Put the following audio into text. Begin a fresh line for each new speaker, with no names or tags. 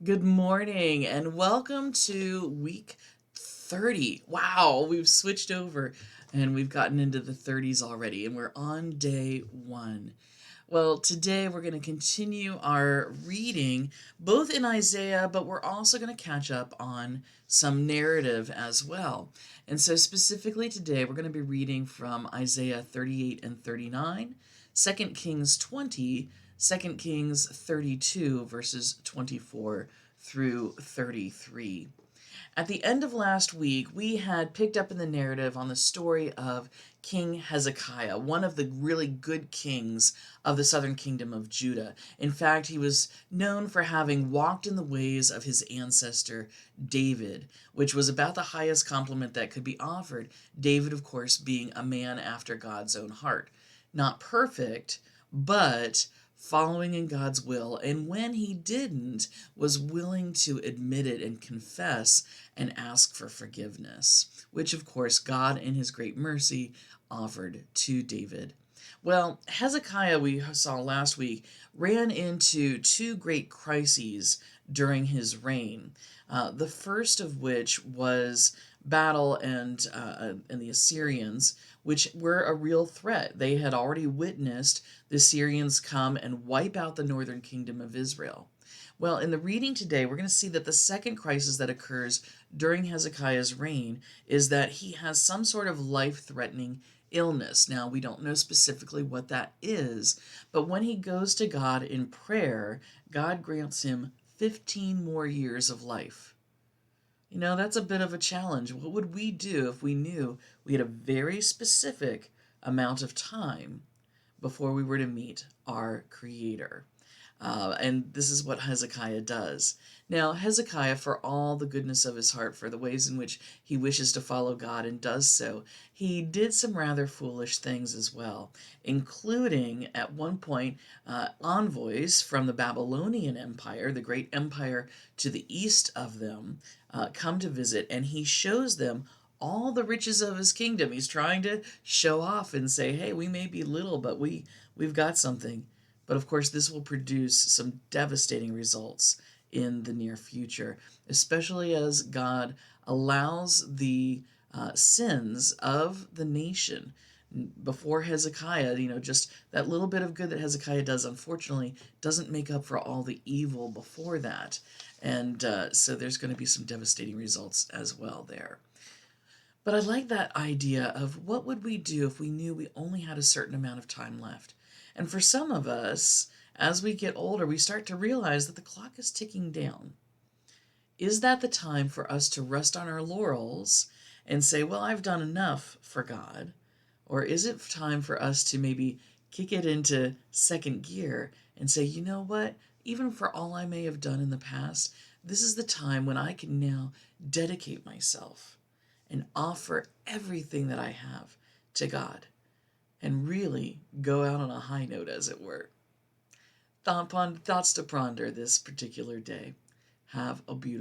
Good morning and welcome to week 30. Wow, we've switched over and we've gotten into the 30s already, and we're on day one. Well, today we're going to continue our reading both in Isaiah, but we're also going to catch up on some narrative as well. And so, specifically today, we're going to be reading from Isaiah 38 and 39, 2 Kings 20, 2 Kings 32, verses 24 through 33. At the end of last week, we had picked up in the narrative on the story of King Hezekiah, one of the really good kings of the southern kingdom of Judah. In fact, he was known for having walked in the ways of his ancestor David, which was about the highest compliment that could be offered. David, of course, being a man after God's own heart. Not perfect, but following in God's will, and when he didn't, was willing to admit it and confess and ask for forgiveness, which of course God in his great mercy offered to David. Well, Hezekiah, we saw last week, ran into two great crises during his reign. The first of which was battle and the Assyrians, which were a real threat. They had already witnessed the Assyrians come and wipe out the northern kingdom of Israel. Well, in the reading today, we're going to see that the second crisis that occurs during Hezekiah's reign is that he has some sort of life-threatening illness. Now, we don't know specifically what that is, but when he goes to God in prayer, God grants him 15 more years of life. That's a bit of a challenge. What would we do if we knew we had a very specific amount of time before we were to meet our Creator? And this is what Hezekiah does. Now, Hezekiah, for all the goodness of his heart, for the ways in which he wishes to follow God and does so, he did some rather foolish things as well, including at one point envoys from the Babylonian Empire, the great empire to the east of them, come to visit, and he shows them all the riches of his kingdom. He's trying to show off and say, hey, we may be little, but we've got something. But of course, this will produce some devastating results in the near future, especially as God allows the sins of the nation before Hezekiah, just that little bit of good that Hezekiah does, unfortunately, doesn't make up for all the evil before that. And so there's going to be some devastating results as well there. But I like that idea of what would we do if we knew we only had a certain amount of time left. And for some of us, as we get older, we start to realize that the clock is ticking down. Is that the time for us to rest on our laurels and say, well, I've done enough for God? Or is it time for us to maybe kick it into second gear and say, you know what? Even for all I may have done in the past, this is the time when I can now dedicate myself and offer everything that I have to God and really go out on a high note, as it were. Thoughts to ponder this particular day. Have a beautiful